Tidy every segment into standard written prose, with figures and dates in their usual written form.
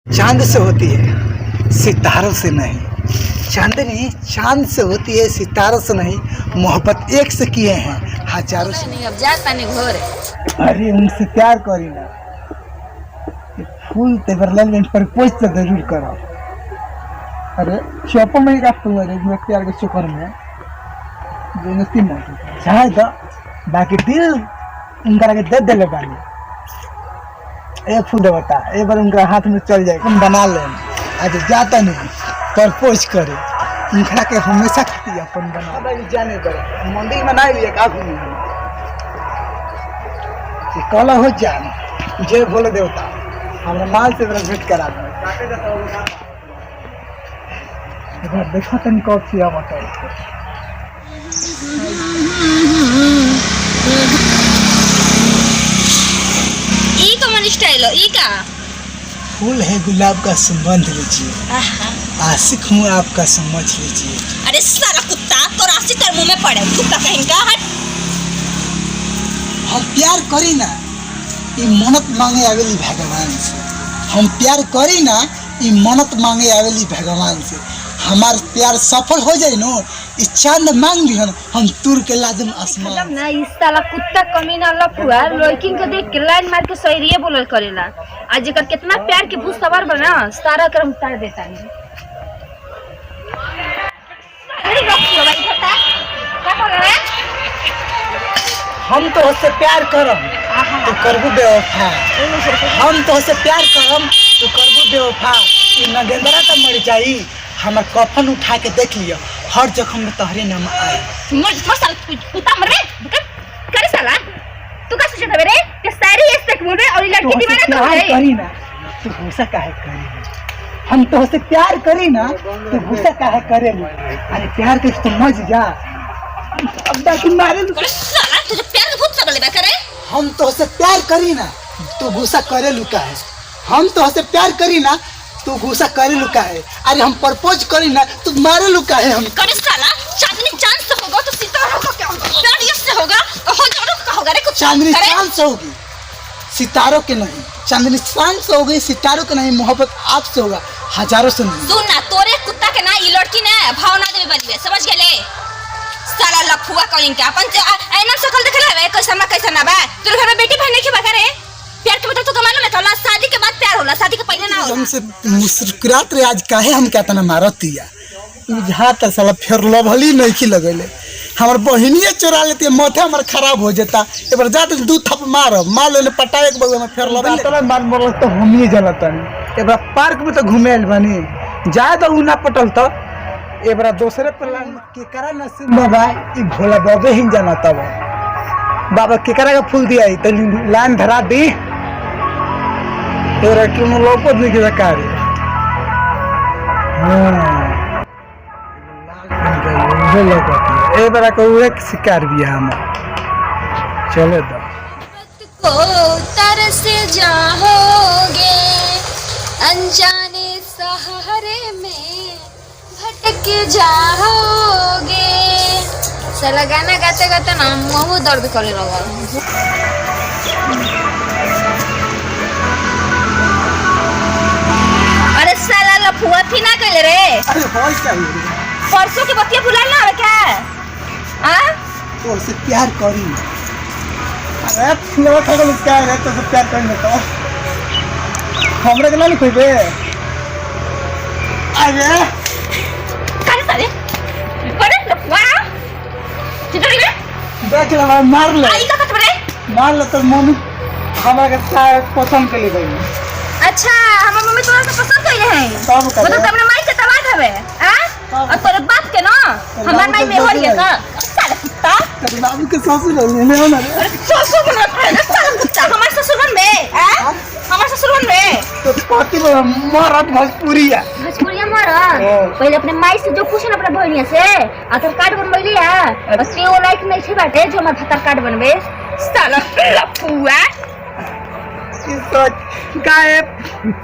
चांद से होती है सितारों से नहीं। चांदनी चांद से होती है सितारों से नहीं। मोहब्बत एक से किए हैं हजारों से नहीं। अब जाता नहीं घर। अरे उनसे प्यार करी ना, फूल तेवर लाइन पर पोस्ट तो जरूर करो। अरे चौपा में का फूल है जो प्यार के चक्कर में जो नती मौजूद चाहे तो बाकी दिल उनका के दे दे बानी। एक फूल बता एक बार उनका हाथ में चल जाए हम बना ले। आज जाता नहीं प्रपोज करे उनका के हमेशा खाती अपन बना जाने दो। मंदिर में नहीं लिया काफी कल हो जान जय भोले देवता हमारा माल से भेंट करा देखो तन कब किया बताओ। ई कौन स्टाइल हो? ई का फूल है गुलाब का संबंध लीजिए। आशिक हूँ आपका समझ लीजिए। अरे साला कुत्ता तो राशि तेरे मुंह में पड़े कुत्ता कहीं का। हट। हम प्यार करी ना ये मन्नत मांगे आवेली भगवान से। हम प्यार करी ना ये मन्नत मांगे आवेली भगवान से। हमार प्यार सफल हो जाए नो इस चांद मांग भी हम तुर के लाजम आसमान। ना इस साला कुत्ता कमीना लफुआ लड़की को देख के लाइन मार के सैरिये बोलल करेला। आज जेकर कितना प्यार के भूत सवार बना सारा कर उतार देता है। अरे लफुआ भाई बता क्या बोल रहा है? हम तो उससे प्यार करम तो करबू बेवफा। हम तो उससे प्यार करम तो करबू बेवफा। ये नगेंद्रा तो मर जाई हमार कफन उठा के देख लियो हर जख्म में तोहरे नाम आए। मर साला कुत्ता मर रे करे साला तू का सोचत है रे कि सारी इस तक बोल रे और लड़की दीवाना तो है करी ना तू गुस्सा काहे करी। हम तो उससे प्यार करी ना तो गुस्सा काहे करे। अरे प्यार के समझ जा अब बाकी मारे अरे साला तुझे प्यार के भूत सबले बा करे। हम तो उससे प्यार करी ना तू गुस्सा करे लुका है। हम तो उससे प्यार करी ना तू गुस्सा करे लुका है। अरे हम प्रपोज करी ना तू मारे लुका है। हम करे साला चांदनी चांद से होगा तो सितारों का क्या होगा? प्यार इससे होगा तो हजारों का होगा रे कुछ। चांदनी चांद से होगी सितारों के नहीं। चांदनी चांद से होगी सितारों के नहीं। मोहब्बत आपसे होगा हजारों से नहीं। सुन ना तोरे कुत्ता के ना ये लड़की ने भावना देवे बनी है समझ गेले। साला लफुआ कहिन के अपन ऐना शकल देखले है कैसा ना बा। तोरे घर में बेटी बहन नहीं बा करे। प्यार के मतलब तो कमाल में होला शादी के बाद प्यार होला शादी के पहले ना होला। हमसे मुस्कुरात रे आज काहे हम क्या तना मारतिया बुझा त साला फिर लभली नहीं की लगले। हमर बहिनिए चोरा लेती माथे हमर खराब हो जाता। एक बार जाते दू थप मार लेने पटाए के बगल में फिर लभली मार मोर तो हम ही जलतन। एक बार पार्क में तो घूमे आइल बानी जाए तो उ ना पटल तो एक बार दूसरे प्लान के करा नसीब बाबा ई भोला बाबे ही जाना तब बाबा के करा का फूल दिया तो लाइन धरा दी तेरा क्यों लोको नहीं के कार्य। ए बड़ा को एक शिकार भी हम चले दो को तरस जाओगे अनजाने सहारे में भटक जाओगे। साला गाना गाते गाते ना मुंह दर्द करे लगल। अरे साला लफुआ थी ना कहले रे। अरे होय चाहिए परसों के बतिया भुला ना है क्या? हां तो से प्यार करी। अरे फ्लो ठगल क्या है तो से प्यार करने तो हमरे के नहीं खोइबे। अरे करे साले करे लफुआ चितरी रे देख ले मार ले आई का रे मार ले तो मम्मी हमरा के पसंद के लिए गई। अच्छा हमर मम्मी तोरा से पसंद कइले है मतलब तुमने माई के तबाद हवे हां और तोरे बाप के ना हमर माई में हो गया का साला कुत्ता तेरे बाबू के ससुर ले हो ना अरे ससुर के ना साला कुत्ता हमर ससुर में हां हमर ससुर में तो पति मरद भोजपुरिया भोजपुरिया मरा पहले अपने माई से जो पूछे ना अपने बहनिया से आधार कार्ड बनवैली है बस वो लाइक नहीं छे बाटे जो हमर आधार कार्ड बनवे। साला लफुआ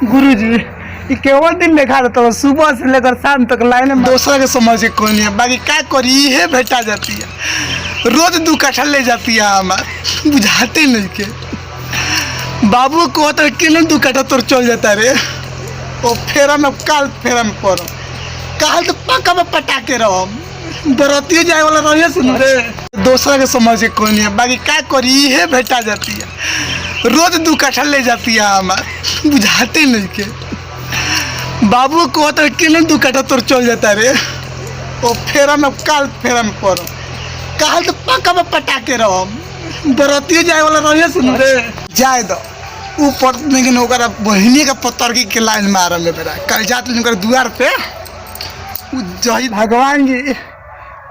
गुरुजी ये केवल दिन देखा देता है सुबह से लेकर शाम तक लाइन में दूसरा के समझ के कोई नहीं है। बाकी क्या करी ये भेटा जाती है रोज 2 कट्ठा ले जाती है हमार बुझाते नहीं के बाबू को तो किलो 2 कट्ठा तोर चल जाता रे। ओ फेरा में काल फेरा में पड़ो काल तो पक्का में पटाके रहो बरतियो जाए वाला रहिए सुन रे दूसरा के समझ के कोई नहीं है बाकी क्या करी है भेटा जाती है रोज 2 कट्ठा ले जाती है हमार बुझाते नहीं के बाबू को तो किलो 2 कट्ठा तोर चल जाता रे ओ फेरा में काल फेरा में पड़ो काल तो पक्का में पटाके रहो बरतियो जाए वाला रहिए सुन रे जाए दो ऊपर लेकिन ओकरा बहिनी का पतरकी के लाइन मार में बेरा कल जात लेकर द्वार पे उ जही भगवान जी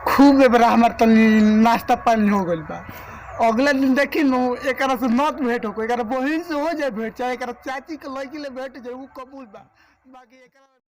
खूब बेरा हमार तनी नाश्ता पानी हो गइल बा अगले दिन देखी नु एकरा से नत भेंट हो एकरा बहिन से हो जाए भेंट चाहे एकरा चाची के लड़की ले भेंट जाए उ कबूल बा बाकी एकरा